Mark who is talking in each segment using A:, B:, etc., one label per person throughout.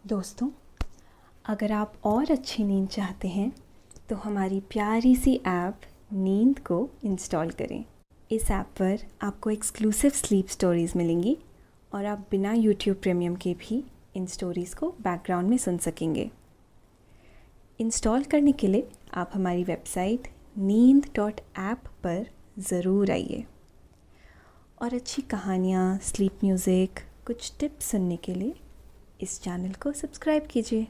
A: दोस्तों, अगर आप और अच्छी नींद चाहते हैं तो हमारी प्यारी सी ऐप नींद को इंस्टॉल करें। इस ऐप पर आपको एक्सक्लूसिव स्लीप स्टोरीज़ मिलेंगी और आप बिना यूट्यूब प्रीमियम के भी इन स्टोरीज़ को बैकग्राउंड में सुन सकेंगे। इंस्टॉल करने के लिए आप हमारी वेबसाइट neend.app पर ज़रूर आइए और अच्छी कहानियाँ, स्लीप म्यूज़िक, कुछ टिप्स सुनने के लिए इस चैनल को सब्सक्राइब कीजिए।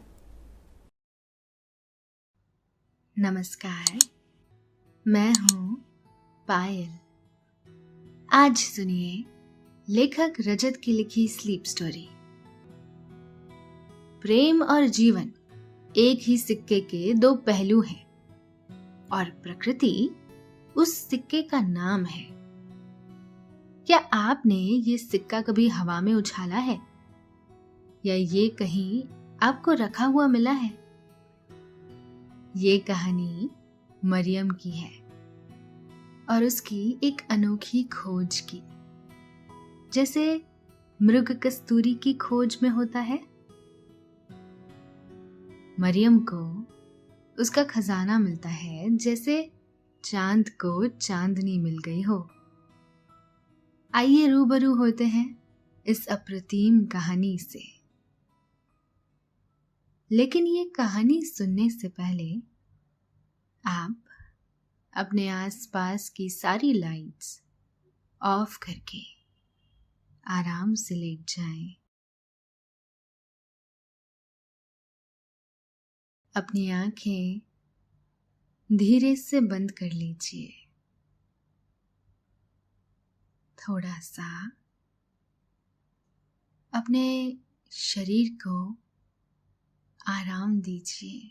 B: नमस्कार, मैं हूँ पायल। आज सुनिए लेखक रजत की लिखी स्लीप स्टोरी। प्रेम और जीवन एक ही सिक्के के दो पहलू हैं और प्रकृति उस सिक्के का नाम है। क्या आपने ये सिक्का कभी हवा में उछाला है या ये कहीं आपको रखा हुआ मिला है? ये कहानी मरियम की है और उसकी एक अनोखी खोज की। जैसे मृग कस्तूरी की खोज में होता है, मरियम को उसका खजाना मिलता है जैसे चांद को चांदनी मिल गई हो। आइए रूबरू होते हैं इस अप्रतिम कहानी से। लेकिन ये कहानी सुनने से पहले आप अपने आसपास की सारी लाइट्स ऑफ करके आराम से लेट जाएं। अपनी आंखें धीरे से बंद कर लीजिए। थोड़ा सा अपने शरीर को आराम दीजिए,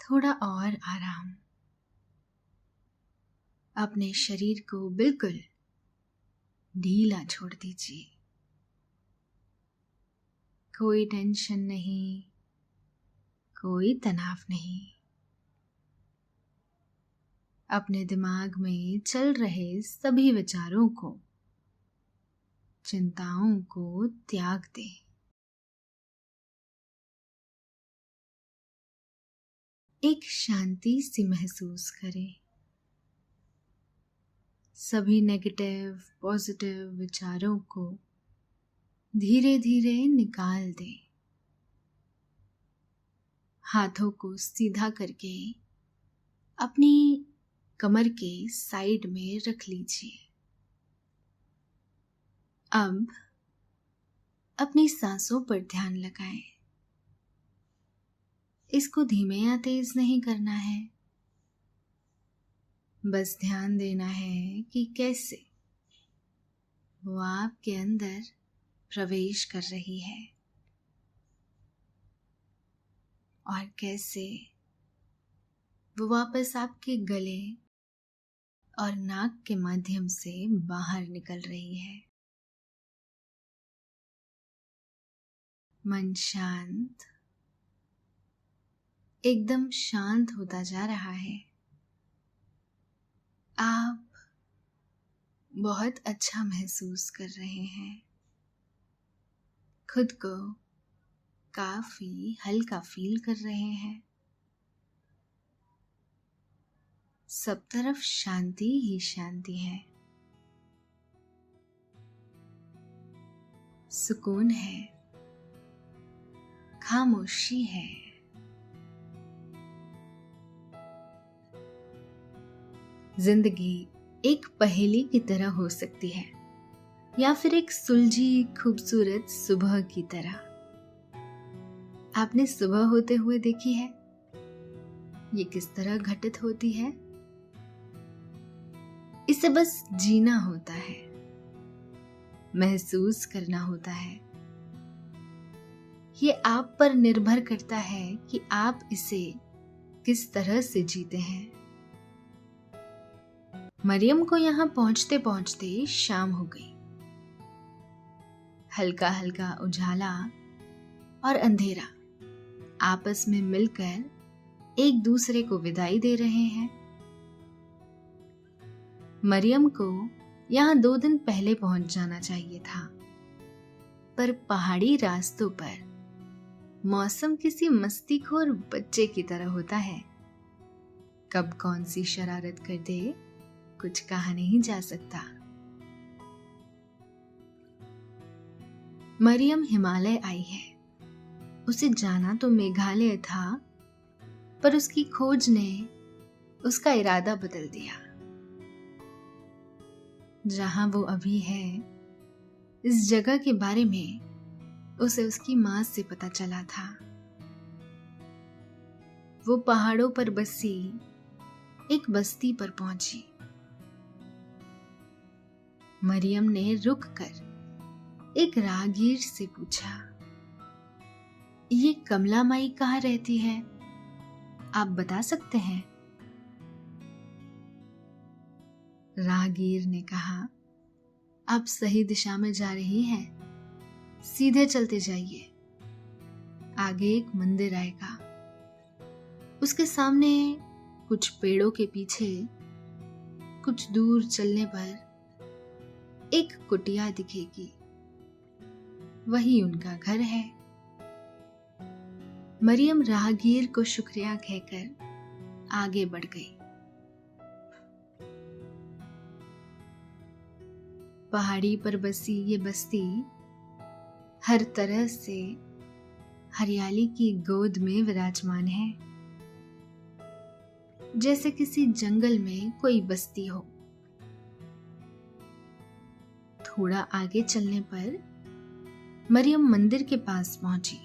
B: थोड़ा और आराम। अपने शरीर को बिल्कुल ढीला छोड़ दीजिए। कोई टेंशन नहीं, कोई तनाव नहीं। अपने दिमाग में चल रहे सभी विचारों को, चिंताओं को त्याग दें। एक शांति सी महसूस करें। सभी नेगेटिव पॉजिटिव विचारों को धीरे धीरे निकाल दें। हाथों को सीधा करके अपनी कमर के साइड में रख लीजिए। अब अपनी सांसों पर ध्यान लगाएं। इसको धीमे या तेज नहीं करना है, बस ध्यान देना है कि कैसे वो आपके अंदर प्रवेश कर रही है और कैसे वो वापस आपके गले और नाक के माध्यम से बाहर निकल रही है। मन शांत, एकदम शांत होता जा रहा है। आप बहुत अच्छा महसूस कर रहे हैं। खुद को काफी हल्का फील कर रहे हैं। सब तरफ शांति ही शांति है, सुकून है, खामोशी है। जिंदगी एक पहेली की तरह हो सकती है या फिर एक सुलझी खूबसूरत सुबह की तरह। आपने सुबह होते हुए देखी है? ये किस तरह घटित होती है? इसे बस जीना होता है, महसूस करना होता है। ये आप पर निर्भर करता है कि आप इसे किस तरह से जीते हैं। मरियम को यहाँ पहुंचते पहुंचते शाम हो गई। हल्का हल्का उजाला और अंधेरा आपस में मिलकर एक दूसरे को विदाई दे रहे हैं। मरियम को यहाँ 2 दिन पहले पहुंच जाना चाहिए था, पर पहाड़ी रास्तों पर मौसम किसी मस्तीखोर बच्चे की तरह होता है। कब कौन सी शरारत कर दे कुछ कहा नहीं जा सकता। मरियम हिमालय आई है। उसे जाना तो मेघालय था, पर उसकी खोज ने उसका इरादा बदल दिया। जहां वो अभी है, इस जगह के बारे में उसे उसकी मां से पता चला था। वो पहाड़ों पर बसी एक बस्ती पर पहुंची। मरियम ने रुक कर एक राहगीर से पूछा, ये कमला माई कहाँ रहती है? आप बता सकते हैं? राहगीर ने कहा, आप सही दिशा में जा रही हैं। सीधे चलते जाइए। आगे एक मंदिर आएगा। उसके सामने कुछ पेड़ों के पीछे कुछ दूर चलने पर एक कुटिया दिखेगी। वही उनका घर है। मरियम राहगीर को शुक्रिया कहकर आगे बढ़ गई। पहाड़ी पर बसी ये बस्ती हर तरह से हरियाली की गोद में विराजमान है, जैसे किसी जंगल में कोई बस्ती हो। थोड़ा आगे चलने पर मरियम मंदिर के पास पहुंची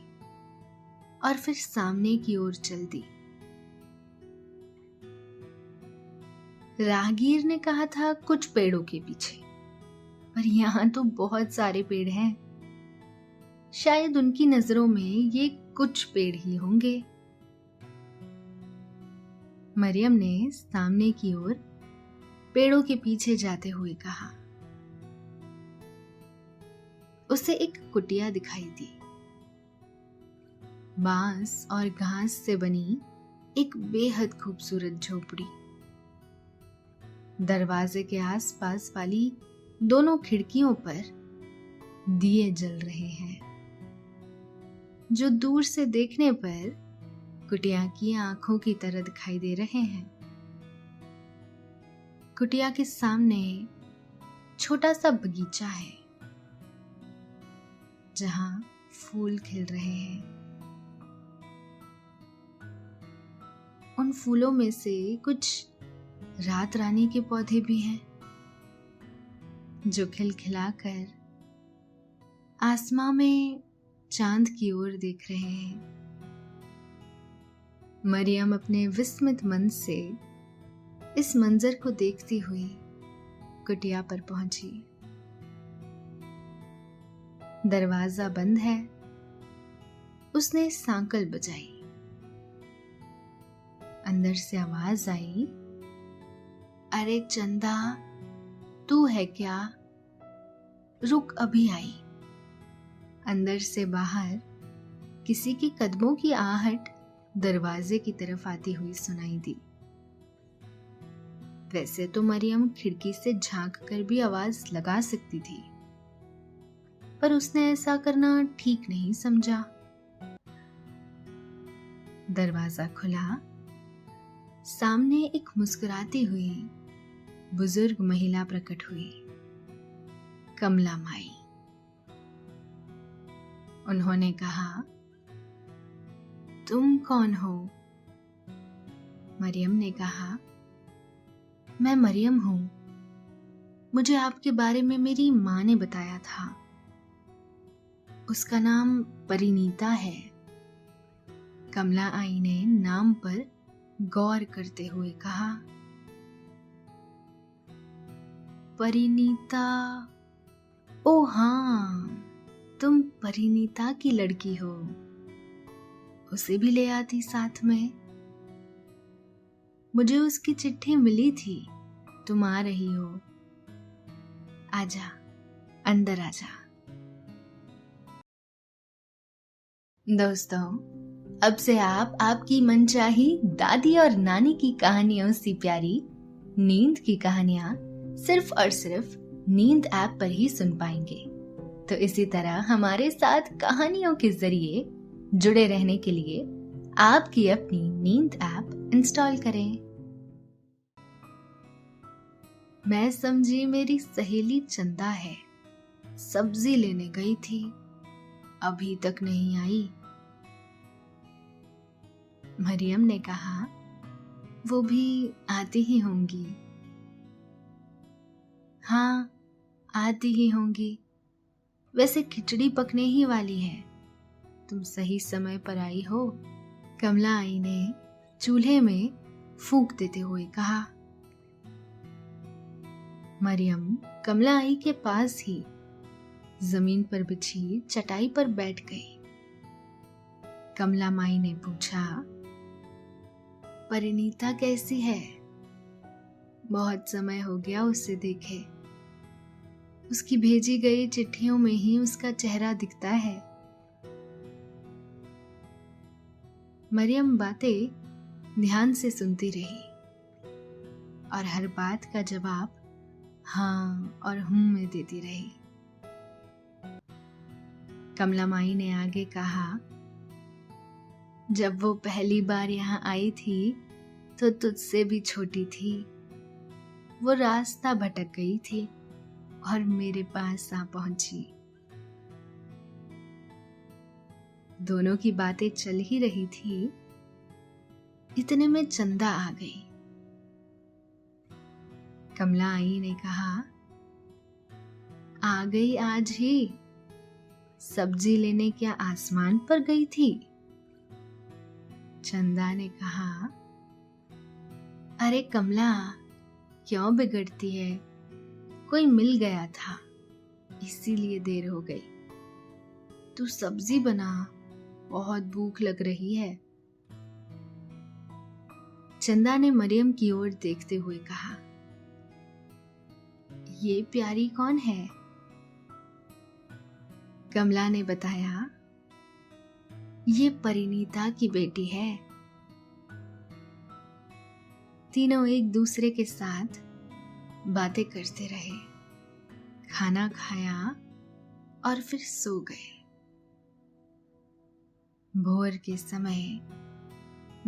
B: और फिर सामने की ओर चल दी। राहगीर ने कहा था कुछ पेड़ों के पीछे, पर यहां तो बहुत सारे पेड़ हैं। शायद उनकी नजरों में ये कुछ पेड़ ही होंगे। मरियम ने सामने की ओर पेड़ों के पीछे जाते हुए कहा। उसे एक कुटिया दिखाई दी। बांस और घास से बनी एक बेहद खूबसूरत झोपड़ी। दरवाजे के आसपास वाली दोनों खिड़कियों पर दिए जल रहे हैं, जो दूर से देखने पर कुटिया की आंखों की तरह दिखाई दे रहे हैं। कुटिया के सामने छोटा सा बगीचा है, जहां फूल खिल रहे हैं। उन फूलों में से कुछ रात रानी के पौधे भी हैं, जो खिलखिलाकर आसमां में चांद की ओर देख रहे हैं। मरियम अपने विस्मित मन से इस मंजर को देखती हुई कुटिया पर पहुंची। दरवाजा बंद है। उसने सांकल बजाई। अंदर से आवाज आई, अरे चंदा, तू है क्या? रुक, अभी आई। अंदर से बाहर किसी के कदमों की आहट दरवाजे की तरफ आती हुई सुनाई दी। वैसे तो मरियम खिड़की से झांक कर भी आवाज लगा सकती थी, पर उसने ऐसा करना ठीक नहीं समझा। दरवाजा खुला। सामने एक मुस्कुराती हुई बुजुर्ग महिला प्रकट हुई, कमला माई। उन्होंने कहा, तुम कौन हो? मरियम ने कहा, मैं मरियम हूं। मुझे आपके बारे में मेरी मां ने बताया था। उसका नाम परिनीता है। कमला आई ने नाम पर गौर करते हुए कहा, परिनीता? ओ हाँ, तुम परिनीता की लड़की हो। उसे भी ले आती साथ में। मुझे उसकी चिट्ठी मिली थी, तुम आ रही हो। आजा, अंदर आजा। दोस्तों, अब से आप आपकी मनचाही दादी और नानी की कहानियों से प्यारी नींद की कहानियां सिर्फ और सिर्फ नींद ऐप पर ही सुन पाएंगे। तो इसी तरह हमारे साथ कहानियों के जरिए जुड़े रहने के लिए आपकी अपनी नींद ऐप इंस्टॉल करें। मैं समझी मेरी सहेली चंदा है, सब्जी लेने गई थी, अभी तक नहीं आई। मरियम ने कहा, वो भी आती ही होंगी। हाँ, आती ही होंगी। वैसे खिचड़ी पकने ही वाली है, तुम सही समय पर आई हो। कमला आई ने चूल्हे में फूंक देते हुए कहा। मरियम कमला आई के पास ही जमीन पर बिछी चटाई पर बैठ गई। कमला माई ने पूछा, परिणीता कैसी है? बहुत समय हो गया उससे देखे। उसकी भेजी गई चिट्ठियों में ही उसका चेहरा दिखता है। मरियम बातें ध्यान से सुनती रही और हर बात का जवाब हाँ और हूं में देती रही। कमला माई ने आगे कहा, जब वो पहली बार यहाँ आई थी तो तुझसे भी छोटी थी। वो रास्ता भटक गई थी और मेरे पास आ पहुंची। दोनों की बातें चल ही रही थी, इतने में चंदा आ गई। कमला आई ने कहा, आ गई आज ही? सब्जी लेने क्या आसमान पर गई थी? चंदा ने कहा, अरे कमला, क्यों बिगड़ती है? कोई मिल गया था, इसीलिए देर हो गई। तू सब्जी बना, बहुत भूख लग रही है। चंदा ने मरियम की ओर देखते हुए कहा, ये प्यारी कौन है? कमला ने बताया, ये परिणीता की बेटी है। तीनों एक दूसरे के साथ बातें करते रहे, खाना खाया और फिर सो गए। भोर के समय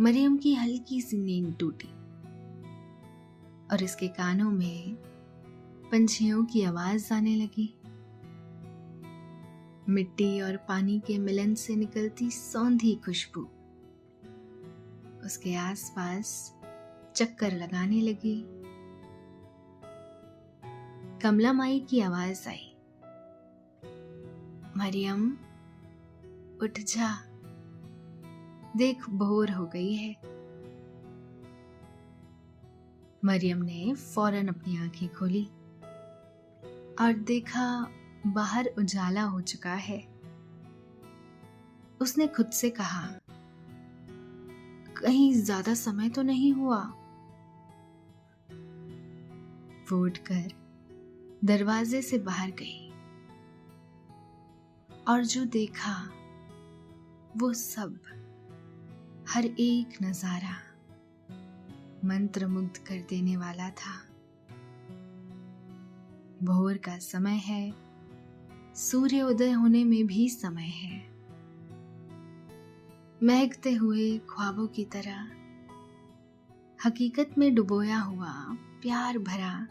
B: मरियम की हल्की सी नींद टूटी और इसके कानों में पंछियों की आवाज आने लगी। मिट्टी और पानी के मिलन से निकलती सौंधी खुशबू उसके आसपास चक्कर लगाने लगी। कमला माई की आवाज आई, मरियम उठ जा, देख भोर हो गई है। मरियम ने फौरन अपनी आंखें खोली और देखा बाहर उजाला हो चुका है। उसने खुद से कहा, कहीं ज्यादा समय तो नहीं हुआ। वो उठकर दरवाजे से बाहर गई और जो देखा वो सब, हर एक नजारा मंत्रमुग्ध कर देने वाला था। भोर का समय है, सूर्य उदय होने में भी समय है। महकते हुए ख्वाबों की तरह हकीकत में डुबोया हुआ प्यार भरा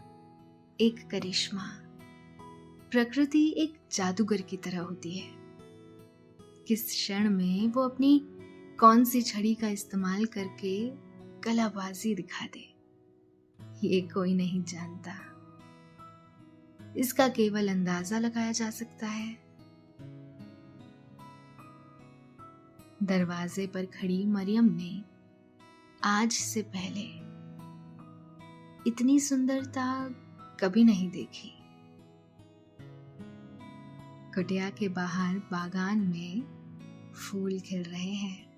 B: एक करिश्मा। प्रकृति एक जादूगर की तरह होती है। किस क्षण में वो अपनी कौन सी छड़ी का इस्तेमाल करके कलाबाजी दिखा दे, ये कोई नहीं जानता। इसका केवल अंदाजा लगाया जा सकता है। दरवाजे पर खड़ी मरियम ने आज से पहले इतनी सुंदरता कभी नहीं देखी। कुटिया के बाहर बागान में फूल खिल रहे हैं।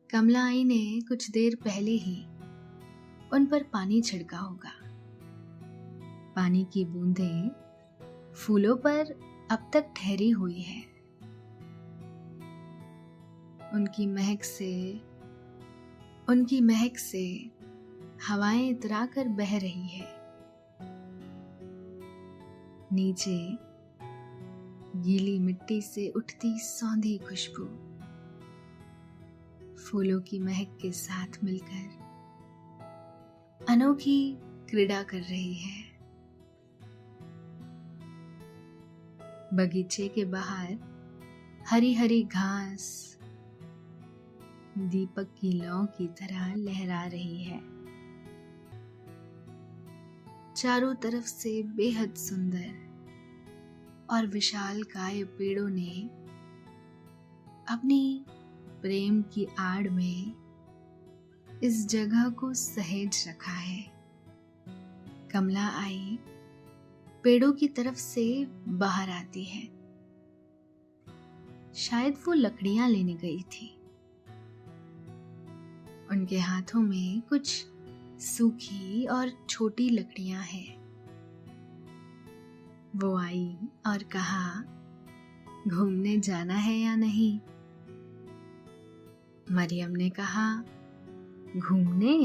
B: कमला आई ने कुछ देर पहले ही उन पर पानी छिड़का होगा। पानी की बूंदें फूलों पर अब तक ठहरी हुई है। उनकी महक से हवाएं इतरा कर बह रही है। नीचे गीली मिट्टी से उठती सौंधी खुशबू फूलों की महक के साथ मिलकर अनोखी क्रीड़ा कर रही है। बगीचे के बाहर हरी हरी घास दीपक की लौ की तरह लहरा रही है। चारों तरफ से बेहद सुंदर और विशालकाय पेड़ों ने अपनी प्रेम की आड़ में इस जगह को सहेज रखा है। कमला आई पेड़ों की तरफ से बाहर आती है। शायद वो लकड़ियां लेने गई थी। उनके हाथों में कुछ सूखी और छोटी लकड़ियां हैं। वो आई और कहा, घूमने जाना है या नहीं? मरियम ने कहा, घूमने?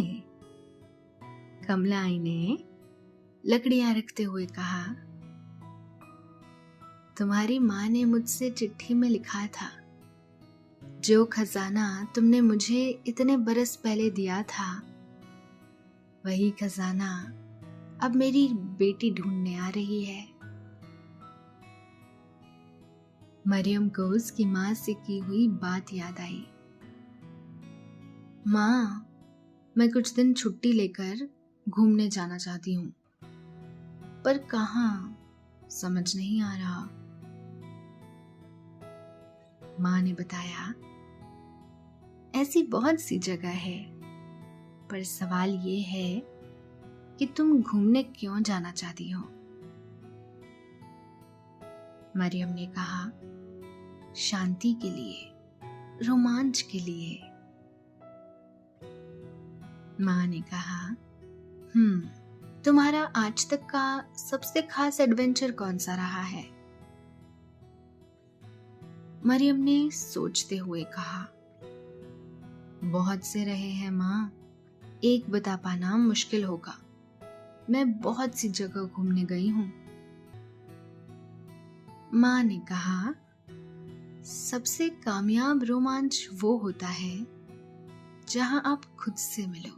B: कमलाई ने लकड़ियां रखते हुए कहा, तुम्हारी माँ ने मुझसे चिट्ठी में लिखा था, जो खजाना तुमने मुझे इतने बरस पहले दिया था, वही खजाना अब मेरी बेटी ढूंढने आ रही है। मरियम को उसकी माँ से की हुई बात याद आई। माँ, मैं कुछ दिन छुट्टी लेकर घूमने जाना चाहती हूँ, पर कहाँ समझ नहीं आ रहा। माँ ने बताया, ऐसी बहुत सी जगह है, पर सवाल ये है कि तुम घूमने क्यों जाना चाहती हो? मरियम ने कहा, शांति के लिए, रोमांच के लिए। माँ ने कहा, तुम्हारा आज तक का सबसे खास एडवेंचर कौन सा रहा है? मरियम ने सोचते हुए कहा, बहुत से रहे हैं माँ, एक बता पाना मुश्किल होगा। मैं बहुत सी जगह घूमने गई हूँ। माँ ने कहा, सबसे कामयाब रोमांच वो होता है जहां आप खुद से मिलो,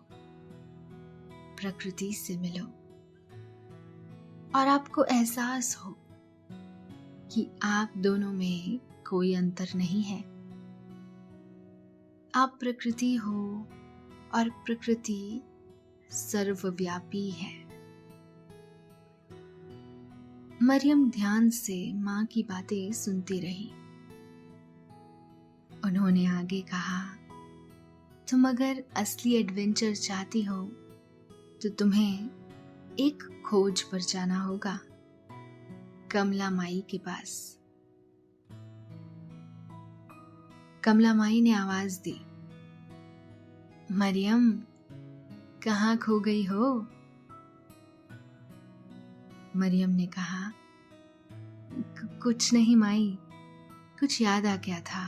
B: प्रकृति से मिलो और आपको एहसास हो कि आप दोनों में कोई अंतर नहीं है। आप प्रकृति हो और प्रकृति सर्वव्यापी है। मरियम ध्यान से माँ की बातें सुनती रही। उन्होंने आगे कहा, तुम अगर असली एडवेंचर चाहती हो तो तुम्हें एक खोज पर जाना होगा, कमला माई के पास। कमला माई ने आवाज दी, मरियम, कहाँ खो गई हो? मरियम ने कहा, कुछ नहीं माई, कुछ याद आ गया था।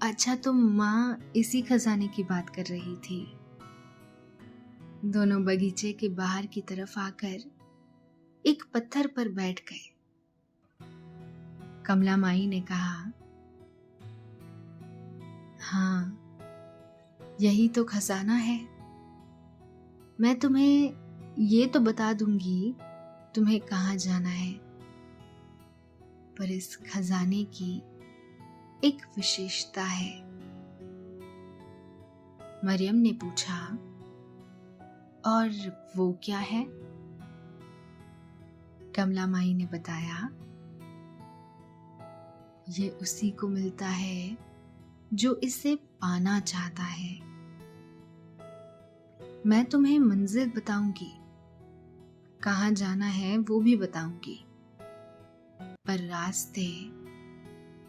B: अच्छा, तुम माँ इसी खजाने की बात कर रही थी। दोनों बगीचे के बाहर की तरफ आकर एक पत्थर पर बैठ गए। कमला माई ने कहा, हाँ, यही तो खजाना है। मैं तुम्हें ये तो बता दूंगी तुम्हें कहाँ जाना है, पर इस खजाने की एक विशेषता है। मरियम ने पूछा, और वो क्या है? कमला माई ने बताया, ये उसी को मिलता है जो इसे पाना चाहता है। मैं तुम्हें मंजिल बताऊंगी, कहाँ जाना है वो भी बताऊंगी, पर रास्ते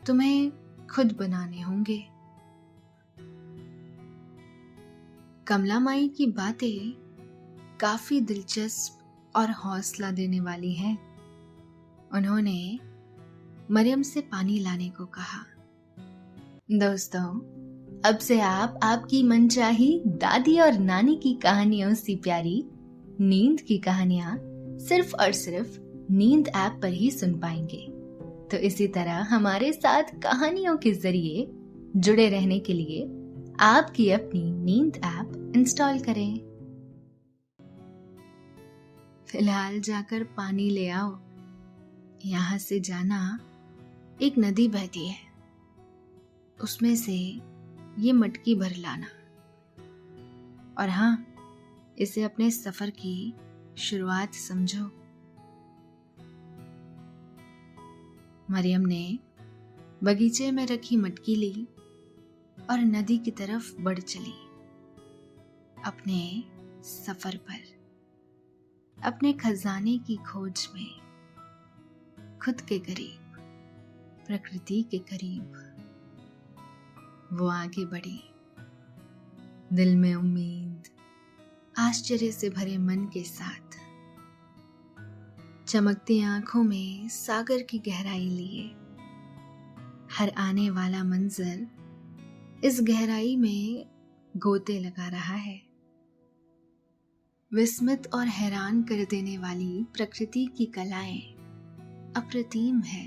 B: तुम्हें खुद बनाने होंगे। कमला माई की बातें काफी दिलचस्प और हौसला देने वाली हैं। उन्होंने मरियम से पानी लाने को कहा। दोस्तों, अब से आप आपकी मनचाही दादी और नानी की कहानियों से प्यारी नींद की कहानियां सिर्फ और सिर्फ नींद ऐप पर ही सुन पाएंगे। तो इसी तरह हमारे साथ कहानियों के जरिए जुड़े रहने के लिए आपकी अपनी नींद ऐप इंस्टॉल करें। फिलहाल जाकर पानी ले आओ। यहाँ से जाना एक नदी बहती है, उसमें से ये मटकी भर लाना। और हाँ, इसे अपने सफर की शुरुआत समझो। मरियम ने बगीचे में रखी मटकी ली और नदी की तरफ बढ़ चली, अपने सफर पर, अपने खजाने की खोज में, खुद के करीब, प्रकृति के करीब। वो आगे बढ़ी, दिल में उम्मीद, आश्चर्य से भरे मन के साथ, चमकती आंखों में सागर की गहराई लिए। हर आने वाला मंजर इस गहराई में गोते लगा रहा है। विस्मित और हैरान कर देने वाली प्रकृति की कलाएं अप्रतिम है।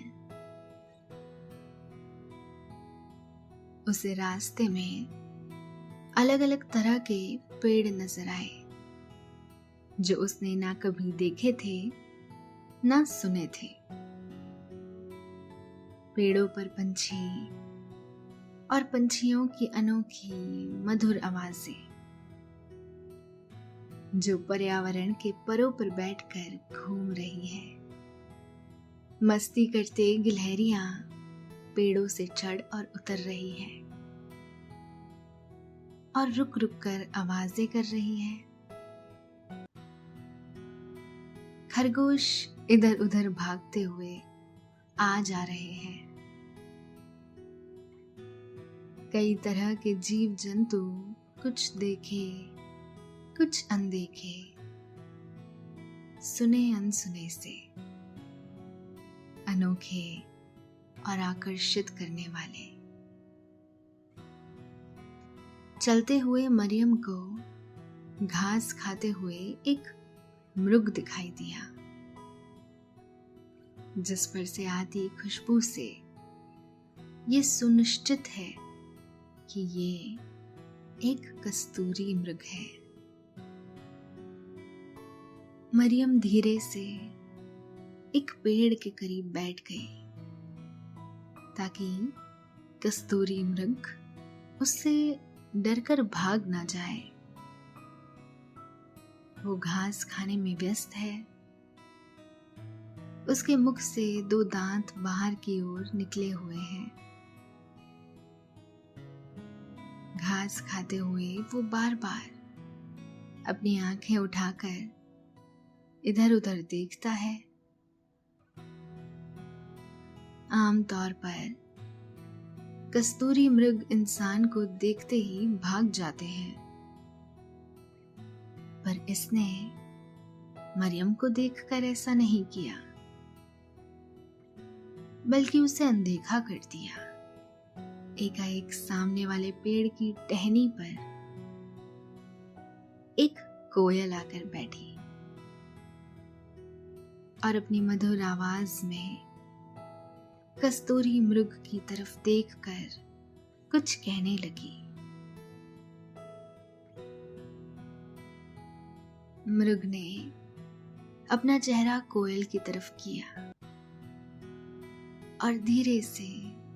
B: उसे रास्ते में अलग अलग तरह के पेड़ नजर आए, जो उसने ना कभी देखे थे ना सुने थे। पेड़ों पर पंछी और पंछियों की अनोखी मधुर आवाजें, जो पर्यावरण के परों पर बैठकर घूम रही है। मस्ती करते गिलहरियां पेड़ों से चढ़ और उतर रही है और रुक रुक कर आवाजें कर रही है। खरगोश इधर उधर भागते हुए आ जा रहे हैं। कई तरह के जीव जंतु, कुछ देखे कुछ अनदेखे, सुने अनसुने से, अनोखे और आकर्षित करने वाले। चलते हुए मरियम को घास खाते हुए एक मृग दिखाई दिया, जिस पर से आती खुशबू से ये सुनिश्चित है कि ये एक कस्तूरी मृग है। मरियम धीरे से एक पेड़ के करीब बैठ गई, ताकि कस्तूरी मृग उससे डरकर भाग ना जाए। वो घास खाने में व्यस्त है। उसके मुख से 2 दांत बाहर की ओर निकले हुए हैं। घास खाते हुए वो बार बार अपनी आंखें उठाकर इधर उधर देखता है। आमतौर पर कस्तूरी मृग इंसान को देखते ही भाग जाते हैं, पर इसने मरियम को देखकर ऐसा नहीं किया, बल्कि उसे अनदेखा कर दिया। एकाएक सामने वाले पेड़ की टहनी पर एक कोयल आकर बैठी और अपनी मधुर आवाज में कस्तूरी मृग की तरफ देखकर कुछ कहने लगी। मृग ने अपना चेहरा कोयल की तरफ किया और धीरे से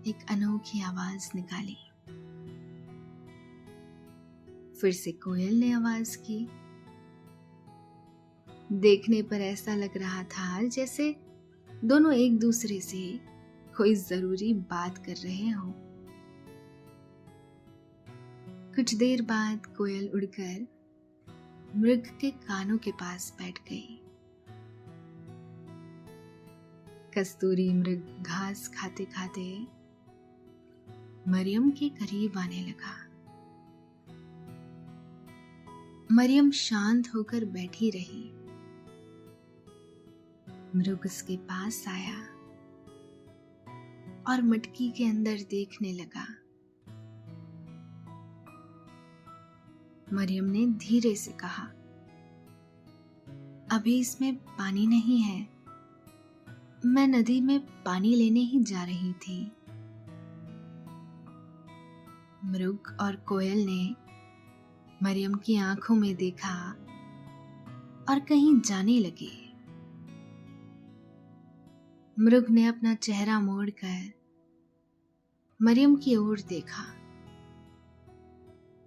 B: एक अनोखी आवाज निकाली। फिर से कोयल ने आवाज की। देखने पर ऐसा लग रहा था जैसे दोनों एक दूसरे से कोई जरूरी बात कर रहे हो। कुछ देर बाद कोयल उड़कर मृग के कानों के पास बैठ गई। कस्तूरी मृग घास खाते खाते मरियम के करीब आने लगा। मरियम शांत होकर बैठी रही। मृग उसके पास आया और मटकी के अंदर देखने लगा। मरियम ने धीरे से कहा, अभी इसमें पानी नहीं है, मैं नदी में पानी लेने ही जा रही थी। मृग और कोयल ने मरियम की आंखों में देखा और कहीं जाने लगे। मृग ने अपना चेहरा मोड़कर मरियम की ओर देखा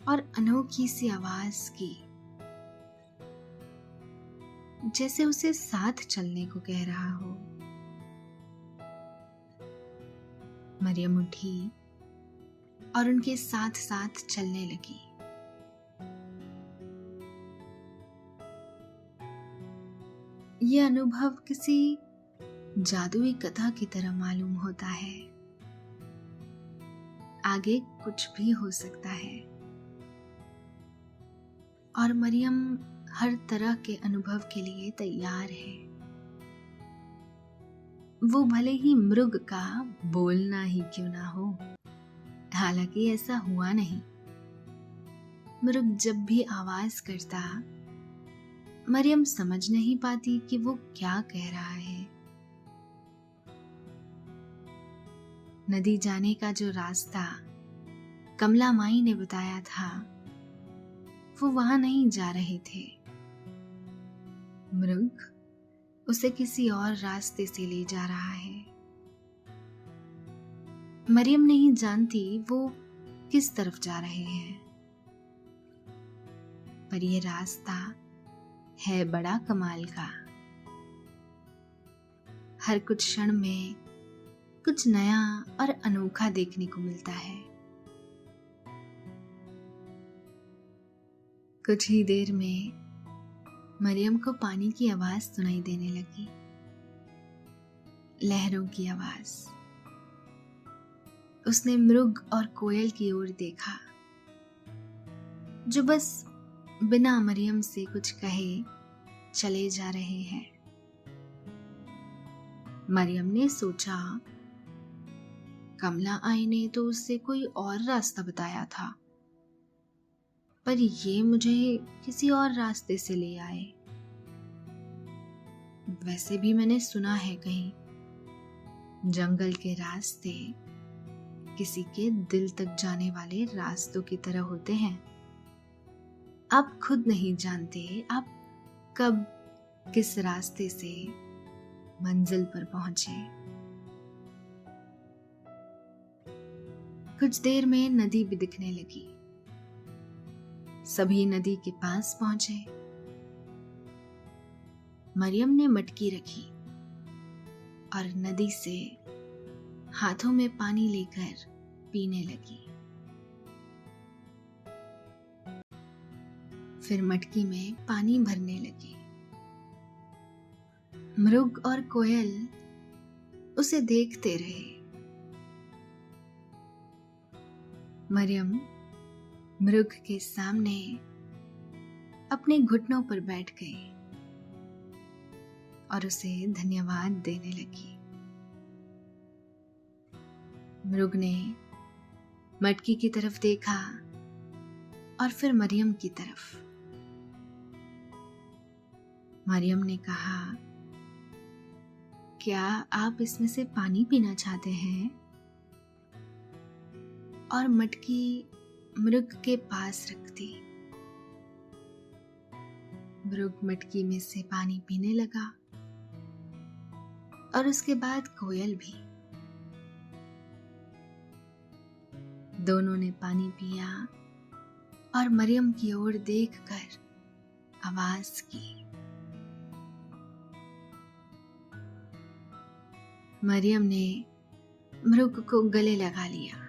B: और अनोखी सी आवाज की, जैसे उसे साथ चलने को कह रहा हो। मरियम उठी और उनके साथ साथ चलने लगी। यह अनुभव किसी जादुई कथा की तरह मालूम होता है। आगे कुछ भी हो सकता है और मरियम हर तरह के अनुभव के लिए तैयार है। वो भले ही मृग का बोलना ही क्यों ना हो। हालांकि ऐसा हुआ नहीं। मृग जब भी आवाज करता, मरियम समझ नहीं पाती कि वो क्या कह रहा है। नदी जाने का जो रास्ता कमला माई ने बताया था, वो वहां नहीं जा रहे थे। मृग उसे किसी और रास्ते से ले जा रहा है। मरियम नहीं जानती वो किस तरफ जा रहे हैं, पर यह रास्ता है बड़ा कमाल का। हर कुछ क्षण में कुछ नया और अनोखा देखने को मिलता है। कुछ ही देर में मरियम को पानी की आवाज सुनाई देने लगी, लहरों की आवाज। उसने मृग और कोयल की ओर देखा, जो बस बिना मरियम से कुछ कहे चले जा रहे हैं। मरियम ने सोचा, कमला आई ने तो उससे कोई और रास्ता बताया था, पर ये मुझे किसी और रास्ते से ले आए। वैसे भी मैंने सुना है कहीं जंगल के रास्ते किसी के दिल तक जाने वाले रास्तों की तरह होते हैं। आप खुद नहीं जानते आप कब किस रास्ते से मंजिल पर पहुंचे। कुछ देर में नदी भी दिखने लगी। सभी नदी के पास पहुंचे। मरियम ने मटकी रखी और नदी से हाथों में पानी लेकर पीने लगी। फिर मटकी में पानी भरने लगी। मृग और कोयल उसे देखते रहे। मरियम मृग के सामने अपने घुटनों पर बैठ गई और उसे धन्यवाद देने लगी। मृग ने मटकी की तरफ देखा और फिर मरियम की तरफ। मरियम ने कहा, क्या आप इसमें से पानी पीना चाहते हैं? और मटकी मृग के पास रख दी। मृग मटकी में से पानी पीने लगा और उसके बाद कोयल भी। दोनों ने पानी पिया और मरियम की ओर देखकर आवाज की। मरियम ने मृग को गले लगा लिया।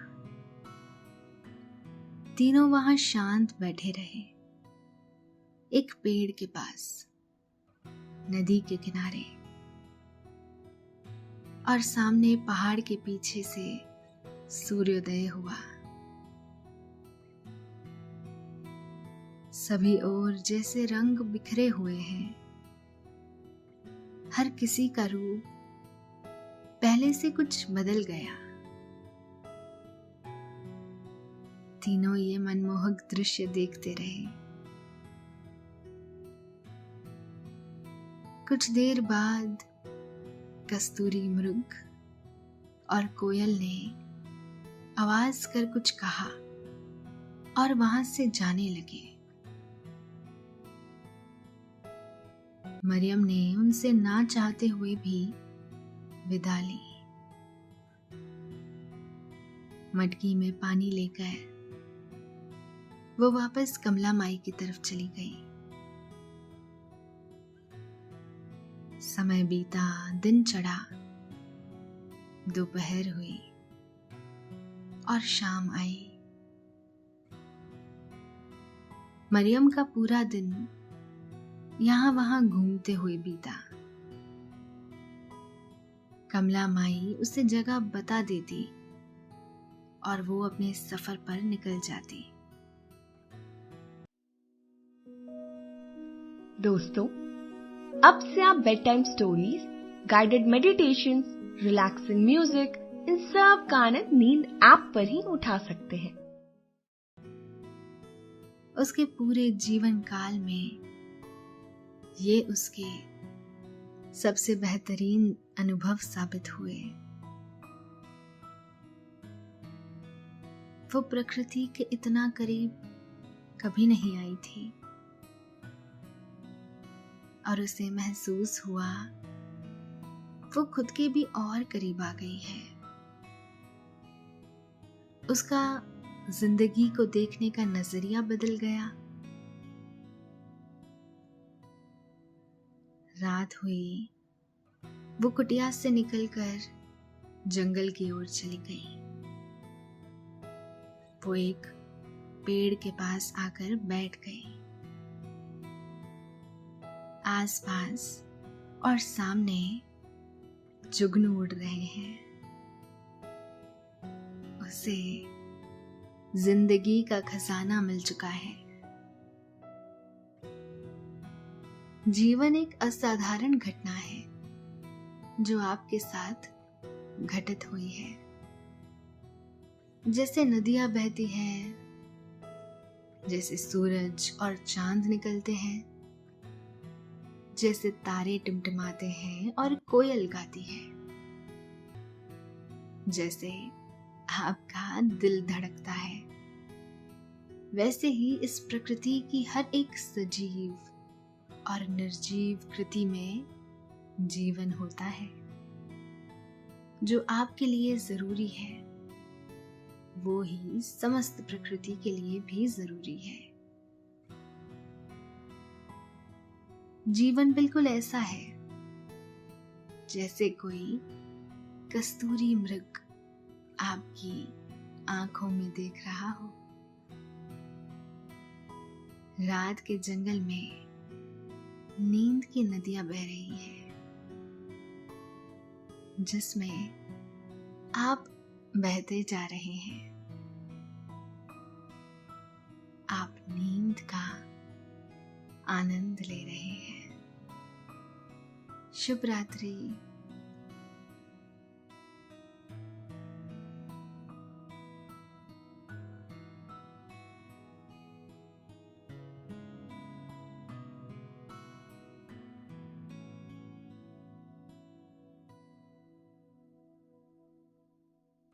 B: तीनों वहां शांत बैठे रहे, एक पेड़ के पास, नदी के किनारे, और सामने पहाड़ के पीछे से सूर्योदय हुआ। सभी ओर जैसे रंग बिखरे हुए हैं। हर किसी का रूप पहले से कुछ बदल गया। तीनों ये मनमोहक दृश्य देखते रहे। कुछ देर बाद कस्तूरी मृग और कोयल ने आवाज कर कुछ कहा और वहां से जाने लगे। मरियम ने उनसे ना चाहते हुए भी विदा ली। मटकी में पानी लेकर वो वापस कमला माई की तरफ चली गई। समय बीता, दिन चढ़ा, दोपहर हुई और शाम आई। मरियम का पूरा दिन यहां वहां घूमते हुए बीता। कमला माई उसे जगह बता देती और वो अपने सफर पर निकल जाती।
C: दोस्तों, अब से आप bedtime stories, guided meditations, relaxing music, इन सब का आनंद नींद ऐप पर ही उठा सकते हैं।
B: उसके पूरे जीवन काल में ये उसके सबसे बेहतरीन अनुभव साबित हुए। वो प्रकृति के इतना करीब कभी नहीं आई थी और उसे महसूस हुआ वो खुद के भी और करीब आ गई है। उसका जिंदगी को देखने का नजरिया बदल गया। रात हुई, वो कुटिया से निकलकर जंगल की ओर चली गई। वो एक पेड़ के पास आकर बैठ गई। आसपास और सामने जुगनू उड़ रहे हैं। उसे जिंदगी का खजाना मिल चुका है। जीवन एक असाधारण घटना है जो आपके साथ घटित हुई है। जैसे नदियां बहती हैं, जैसे सूरज और चांद निकलते हैं, जैसे तारे टिमटिमाते हैं और कोयल गाती है, जैसे आपका दिल धड़कता है, वैसे ही इस प्रकृति की हर एक सजीव और निर्जीव कृति में जीवन होता है। जो आपके लिए जरूरी है वो ही समस्त प्रकृति के लिए भी जरूरी है। जीवन बिल्कुल ऐसा है जैसे कोई कस्तूरी मृग आपकी आंखों में देख रहा हो। रात के जंगल में नींद की नदियां बह रही हैं, जिसमें आप बहते जा रहे हैं। आप नींद का आनंद ले रहे हैं। शुभ रात्रि।